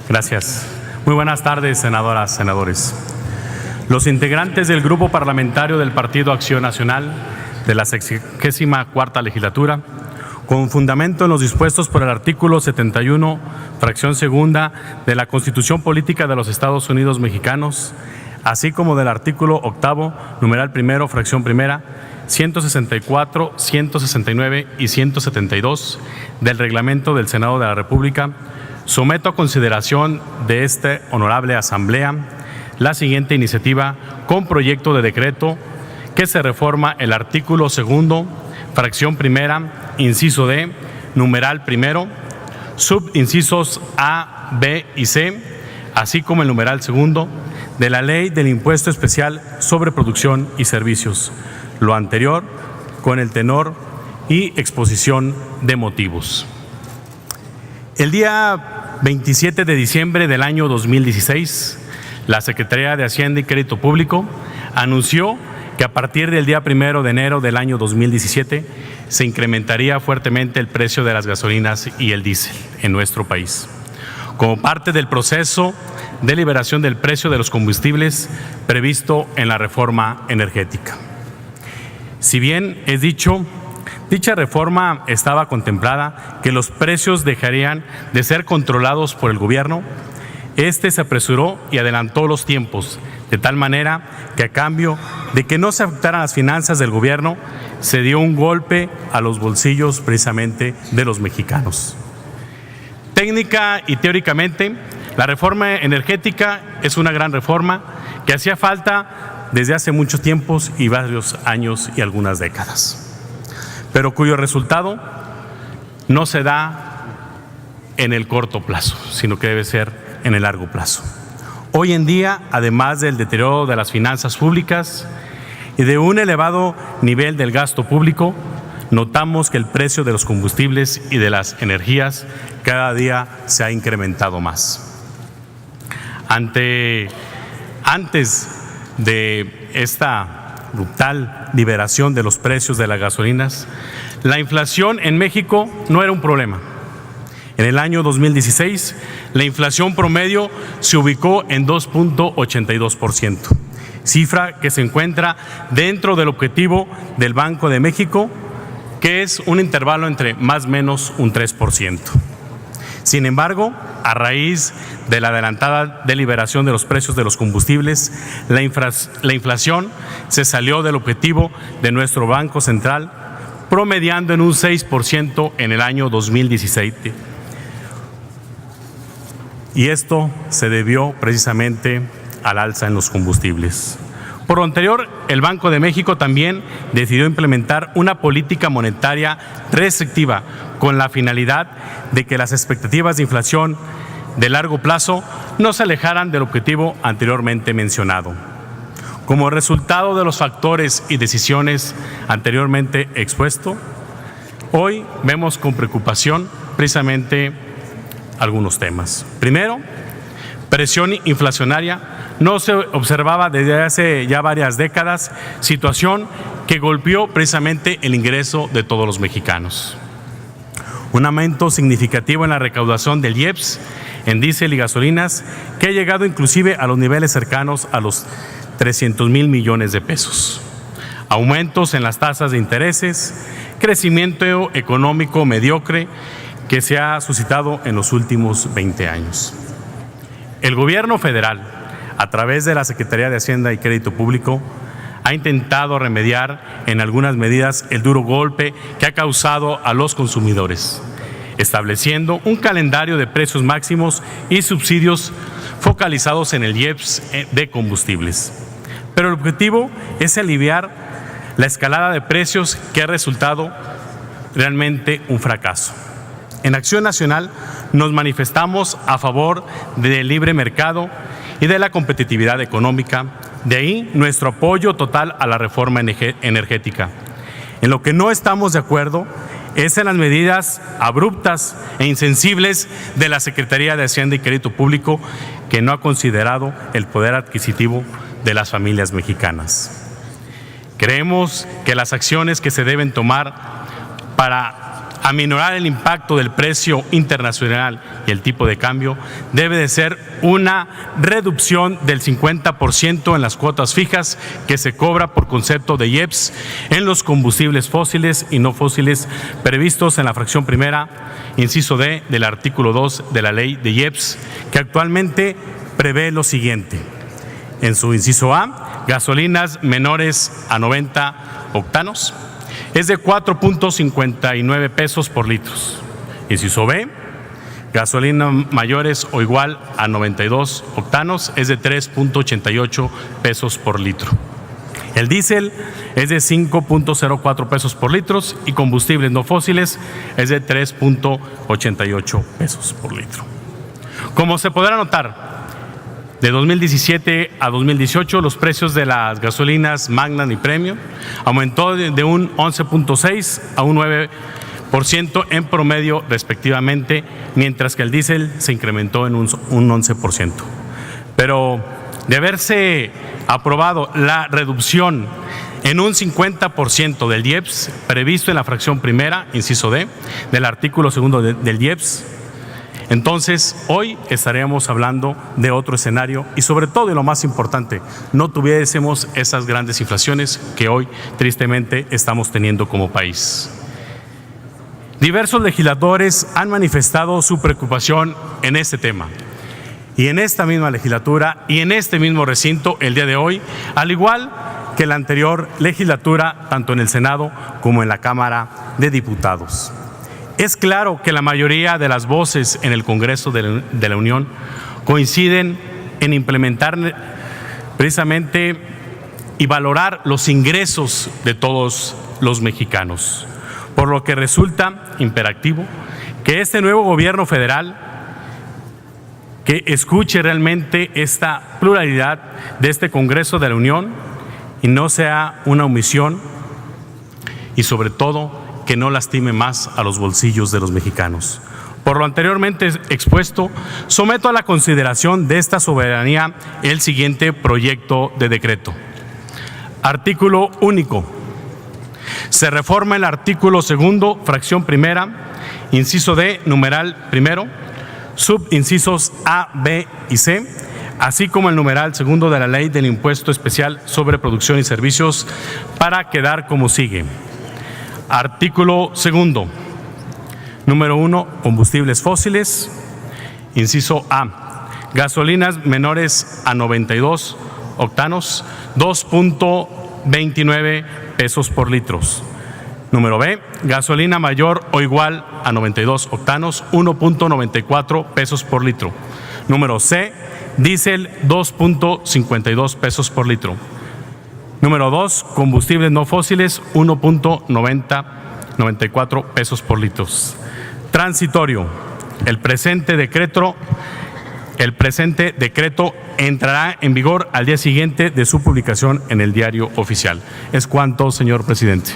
Gracias. Muy buenas tardes, senadoras, senadores. Los integrantes del Grupo Parlamentario del Partido Acción Nacional de la 64ª Legislatura, con fundamento en los dispuestos por el artículo 71, fracción segunda de la Constitución Política de los Estados Unidos Mexicanos, así como del artículo 8º, numeral primero, fracción primera, 164, 169 y 172 del Reglamento del Senado de la República, someto a consideración de esta honorable Asamblea la siguiente iniciativa con proyecto de decreto que se reforma el artículo segundo, fracción primera, inciso D, numeral primero, subincisos A, B y C, así como el numeral segundo de la Ley del Impuesto Especial sobre Producción y Servicios. Lo anterior con el tenor y exposición de motivos. El día 27 de diciembre del año 2016, la Secretaría de Hacienda y Crédito Público anunció que a partir del día 1 de enero del año 2017 se incrementaría fuertemente el precio de las gasolinas y el diésel en nuestro país, como parte del proceso de liberación del precio de los combustibles previsto en la reforma energética. Si bien es dicho, dicha reforma estaba contemplada que los precios dejarían de ser controlados por el gobierno, este se apresuró y adelantó los tiempos, de tal manera que a cambio de que no se afectaran las finanzas del gobierno, se dio un golpe a los bolsillos precisamente de los mexicanos. Técnica y teóricamente, la reforma energética es una gran reforma que hacía falta desde hace muchos tiempos y varios años y algunas décadas, pero cuyo resultado no se da en el corto plazo, sino que debe ser en el largo plazo. Hoy en día, además del deterioro de las finanzas públicas y de un elevado nivel del gasto público, notamos que el precio de los combustibles y de las energías cada día se ha incrementado más. Antes de esta brutal liberación de los precios de las gasolinas, la inflación en México no era un problema. En el año 2016, la inflación promedio se ubicó en 2.82%, cifra que se encuentra dentro del objetivo del Banco de México, que es un intervalo entre más o menos un 3%. Sin embargo, a raíz de la adelantada deliberación de los precios de los combustibles, la inflación se salió del objetivo de nuestro Banco Central, promediando en un 6% en el año 2017. Y esto se debió precisamente al alza en los combustibles. Por lo anterior, el Banco de México también decidió implementar una política monetaria restrictiva con la finalidad de que las expectativas de inflación de largo plazo no se alejaran del objetivo anteriormente mencionado. Como resultado de los factores y decisiones anteriormente expuestos, hoy vemos con preocupación precisamente algunos temas. Primero, presión inflacionaria no se observaba desde hace ya varias décadas, situación que golpeó precisamente el ingreso de todos los mexicanos. Un aumento significativo en la recaudación del IEPS en diésel y gasolinas que ha llegado inclusive a los niveles cercanos a los 300,000 millones de pesos. Aumentos en las tasas de intereses, crecimiento económico mediocre que se ha suscitado en los últimos 20 años. El gobierno federal, a través de la Secretaría de Hacienda y Crédito Público, ha intentado remediar en algunas medidas el duro golpe que ha causado a los consumidores, estableciendo un calendario de precios máximos y subsidios focalizados en el IEPS de combustibles. Pero el objetivo es aliviar la escalada de precios que ha resultado realmente un fracaso. En Acción Nacional nos manifestamos a favor del libre mercado y de la competitividad económica, de ahí nuestro apoyo total a la reforma energética. En lo que no estamos de acuerdo es en las medidas abruptas e insensibles de la Secretaría de Hacienda y Crédito Público, que no ha considerado el poder adquisitivo de las familias mexicanas. Creemos que las acciones que se deben tomar para aminorar el impacto del precio internacional y el tipo de cambio, debe de ser una reducción del 50% en las cuotas fijas que se cobra por concepto de IEPS en los combustibles fósiles y no fósiles previstos en la fracción primera, inciso D, del artículo 2 de la ley de IEPS, que actualmente prevé lo siguiente. En su inciso A, gasolinas menores a 90 octanos es de 4.59 pesos por litro. Inciso B, gasolina mayores o igual a 92 octanos es de 3.88 pesos por litro. El diésel es de 5.04 pesos por litro y combustibles no fósiles es de 3.88 pesos por litro. Como se podrá notar, de 2017 a 2018, los precios de las gasolinas Magnum y Premium aumentó de un 11.6 a un 9% en promedio respectivamente, mientras que el diésel se incrementó en un 11%. Pero de haberse aprobado la reducción en un 50% del IEPS previsto en la fracción primera, inciso D, del artículo segundo del IEPS, entonces, hoy estaremos hablando de otro escenario y sobre todo, y lo más importante, no tuviésemos esas grandes inflaciones que hoy tristemente estamos teniendo como país. Diversos legisladores han manifestado su preocupación en este tema. Y en esta misma legislatura y en este mismo recinto el día de hoy, al igual que la anterior legislatura, tanto en el Senado como en la Cámara de Diputados. Es claro que la mayoría de las voces en el Congreso de la Unión coinciden en implementar precisamente y valorar los ingresos de todos los mexicanos, por lo que resulta imperativo que este nuevo gobierno federal que escuche realmente esta pluralidad de este Congreso de la Unión y no sea una omisión y sobre todo que no lastime más a los bolsillos de los mexicanos. Por lo anteriormente expuesto, someto a la consideración de esta soberanía el siguiente proyecto de decreto. Artículo único. Se reforma el artículo segundo, fracción primera, inciso D, numeral primero, subincisos A, B y C, así como el numeral segundo de la Ley del Impuesto Especial sobre Producción y Servicios, para quedar como sigue. Artículo segundo. Número 1, combustibles fósiles. Inciso A, gasolinas menores a 92 octanos, 2.29 pesos por litro. Número B, gasolina mayor o igual a 92 octanos, 1.94 pesos por litro. Número C, diésel 2.52 pesos por litro. Número 2, combustibles no fósiles, 1.94 pesos por litro. Transitorio. El presente decreto entrará en vigor al día siguiente de su publicación en el Diario Oficial. Es cuanto, señor presidente.